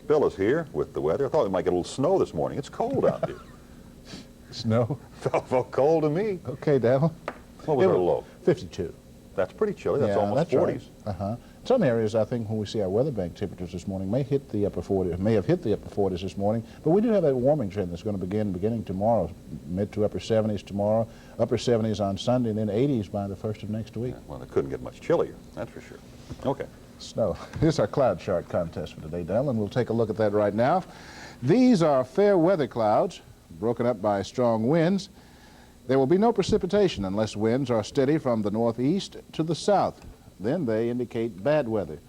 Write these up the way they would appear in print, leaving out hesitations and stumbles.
Bill is here with the weather. I thought we might get a little snow this morning. It's cold out here. Snow? Felt cold to me. Okay, Dale. What was our low? 52. That's pretty chilly. That's yeah, almost that's 40s. Right. Some areas, I think, when we see our WeatherBank temperatures this morning, may hit the upper 40s, may have hit the upper 40s this morning. But we do have that warming trend that's going to beginning tomorrow, mid to upper 70s tomorrow, upper 70s on Sunday, and then 80s by the 1st of next week. Yeah, well, it couldn't get much chillier, that's for sure. Okay. Snow. Here's our cloud chart contest for today, Dell, and we'll take a look at that right now. These are fair weather clouds, broken up by strong winds. There will be no precipitation unless winds are steady from the northeast to the south. Then they indicate bad weather.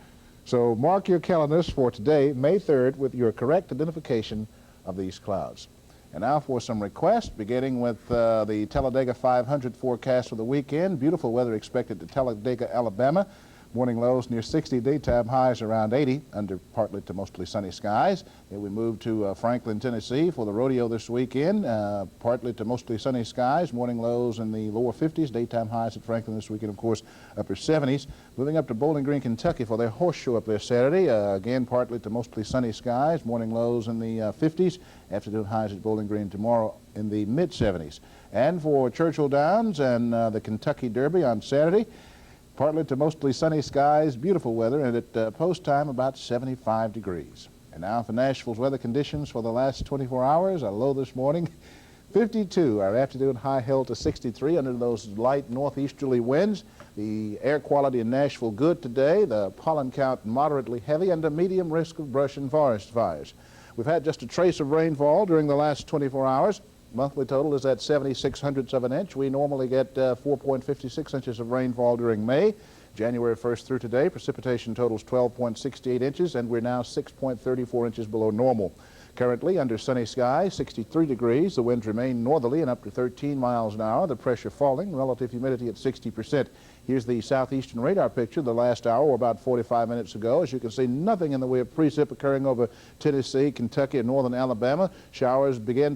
So mark your calendars for today, May 3rd, with your correct identification of these clouds. And now for some requests, beginning with the Talladega 500 forecast for the weekend. Beautiful weather expected to Talladega, Alabama. Morning lows near 60, daytime highs around 80, under partly to mostly sunny skies. Then we move to Franklin, Tennessee for the rodeo this weekend. Partly to mostly sunny skies, morning lows in the lower 50s, daytime highs at Franklin this weekend, of course, upper 70s. Moving up to Bowling Green, Kentucky for their horse show up there Saturday. Again, partly to mostly sunny skies, morning lows in the 50s, afternoon highs at Bowling Green tomorrow in the mid-70s. And for Churchill Downs and the Kentucky Derby on Saturday, partly to mostly sunny skies, beautiful weather, and at post time about 75 degrees. And now for Nashville's weather conditions for the last 24 hours. A low this morning, 52. Our afternoon high held to 63 under those light northeasterly winds. The air quality in Nashville good today. The pollen count moderately heavy and a medium risk of brush and forest fires. We've had just a trace of rainfall during the last 24 hours. Monthly total is at 76/100ths of an inch. We normally get 4.56 inches of rainfall during May. January 1st through today, precipitation totals 12.68 inches, and we're now 6.34 inches below normal. Currently, under sunny skies, 63 degrees. The winds remain northerly and up to 13 miles an hour. The pressure falling, relative humidity at 60%. Here's the southeastern radar picture the last hour, or about 45 minutes ago. As you can see, nothing in the way of precip occurring over Tennessee, Kentucky, and northern Alabama. Showers began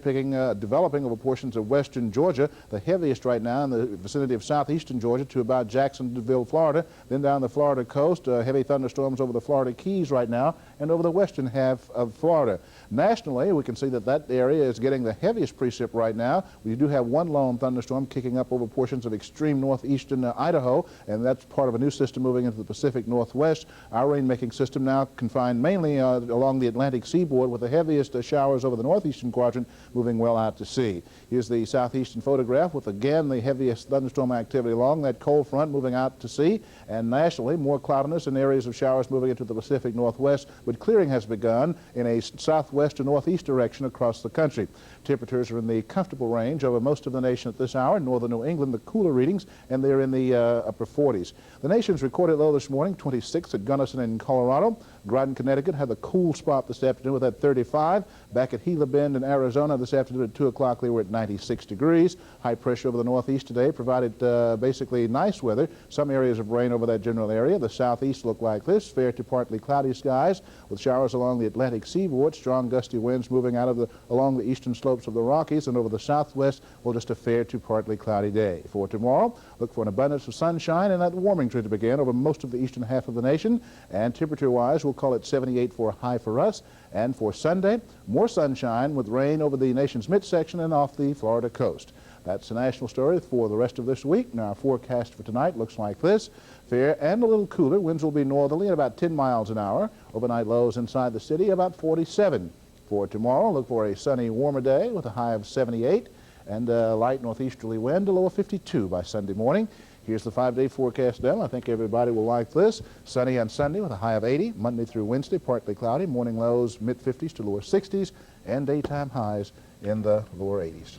developing over portions of western Georgia, the heaviest right now in the vicinity of southeastern Georgia to about Jacksonville, Florida. Then down the Florida coast, heavy thunderstorms over the Florida Keys right now and over the western half of Florida. Nationally, we can see that that area is getting the heaviest precip right now. We do have one lone thunderstorm kicking up over portions of extreme northeastern Idaho, and that's part of a new system moving into the Pacific Northwest. Our rain-making system now confined mainly along the Atlantic seaboard, with the heaviest showers over the northeastern quadrant moving well out to sea. Here's the southeastern photograph with, again, the heaviest thunderstorm activity along that cold front moving out to sea. And nationally, more cloudiness and areas of showers moving into the Pacific Northwest, but clearing has begun in a southwest to northeast direction across the country. Temperatures are in the comfortable range over most of the nation at this hour. In northern New England, the cooler readings, and they're in the upper 40s. The nation's recorded low this morning, 26 at Gunnison in Colorado. Groton, Connecticut had the cool spot this afternoon with that 35. Back at Gila Bend in Arizona this afternoon at 2 o'clock, they were at 96 degrees. High pressure over the northeast today provided basically nice weather. Some areas of rain over that general area. The southeast looked like this, fair to partly cloudy skies with showers along the Atlantic seaboard. Strong gusty winds moving out of along the eastern slopes of the Rockies, and over the southwest, well, just a fair to partly cloudy day. For tomorrow, look for an abundance of sunshine and that warming trend to begin over most of the eastern half of the nation. And temperature-wise, we'll call it 78 for a high for us. And for Sunday, more sunshine with rain over the nation's midsection and off the Florida coast. That's the national story for the rest of this week. Now, our forecast for tonight looks like this. Fair and a little cooler. Winds will be northerly at about 10 miles an hour. Overnight lows inside the city about 47. For tomorrow, look for a sunny, warmer day with a high of 78 and a light northeasterly wind, a low of 52 by Sunday morning. Here's the 5-day forecast now. I think everybody will like this. Sunny on Sunday with a high of 80. Monday through Wednesday, partly cloudy. Morning lows mid-50s to lower 60s, and daytime highs in the lower 80s.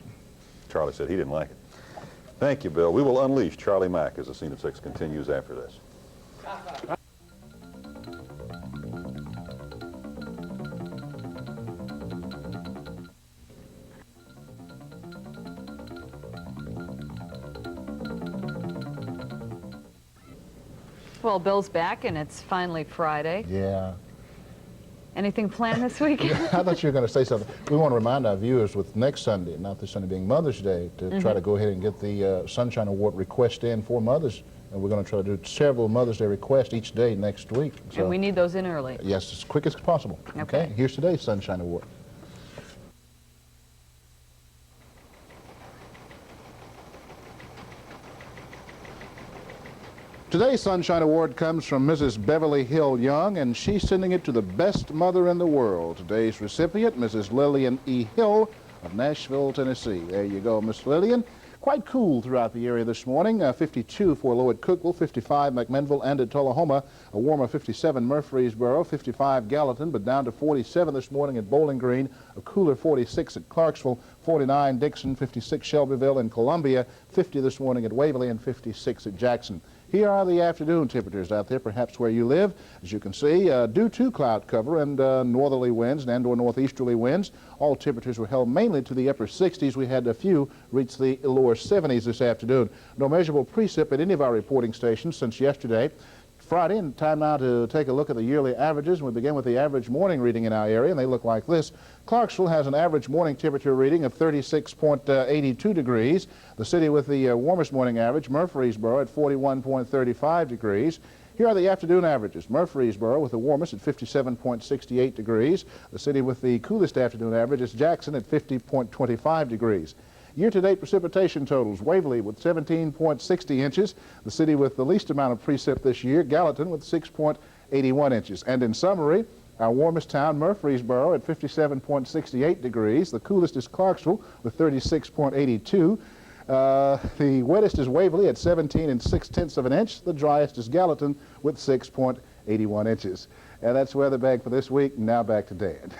Charlie said he didn't like it. Thank you, Bill. We will unleash Charlie Mack as the Scene at 6 continues after this. Well, Bill's back, and it's finally Friday. Yeah. Anything planned this week? I thought you were going to say something. We want to remind our viewers with next Sunday, not this Sunday being Mother's Day, to try to go ahead and get the Sunshine Award request in for mothers. And we're going to try to do several Mother's Day requests each day next week. So, and we need those in early. yes, as quick as possible. Okay. Here's today's Sunshine Award. Today's Sunshine Award comes from Mrs. Beverly Hill Young, and she's sending it to the best mother in the world. Today's recipient, Mrs. Lillian E. Hill of Nashville, Tennessee. There you go, Miss Lillian. Quite cool throughout the area this morning. 52 for low at Cookville, 55 McMinnville and at Tullahoma, a warmer 57 Murfreesboro, 55 Gallatin, but down to 47 this morning at Bowling Green, a cooler 46 at Clarksville, 49 Dixon, 56 Shelbyville and Columbia, 50 this morning at Waverly and 56 at Jackson. Here are the afternoon temperatures out there, perhaps where you live. As you can see, due to cloud cover and northerly winds and or northeasterly winds, all temperatures were held mainly to the upper 60s. We had a few reach the lower 70s this afternoon. No measurable precip at any of our reporting stations since yesterday. Friday, and time now to take a look at the yearly averages. We begin with the average morning reading in our area, and they look like this. Clarksville has an average morning temperature reading of 36.82 degrees. The city with the warmest morning average, Murfreesboro, at 41.35 degrees. Here are the afternoon averages. Murfreesboro with the warmest at 57.68 degrees. The city with the coolest afternoon average is Jackson at 50.25 degrees. Year-to-date precipitation totals, Waverly with 17.60 inches, the city with the least amount of precip this year, Gallatin with 6.81 inches. And in summary, our warmest town, Murfreesboro, at 57.68 degrees. The coolest is Clarksville with 36.82. The wettest is Waverly at 17 6/10 of an inch. The driest is Gallatin with 6.81 inches. And that's WeatherBank for this week. Now back to Dan.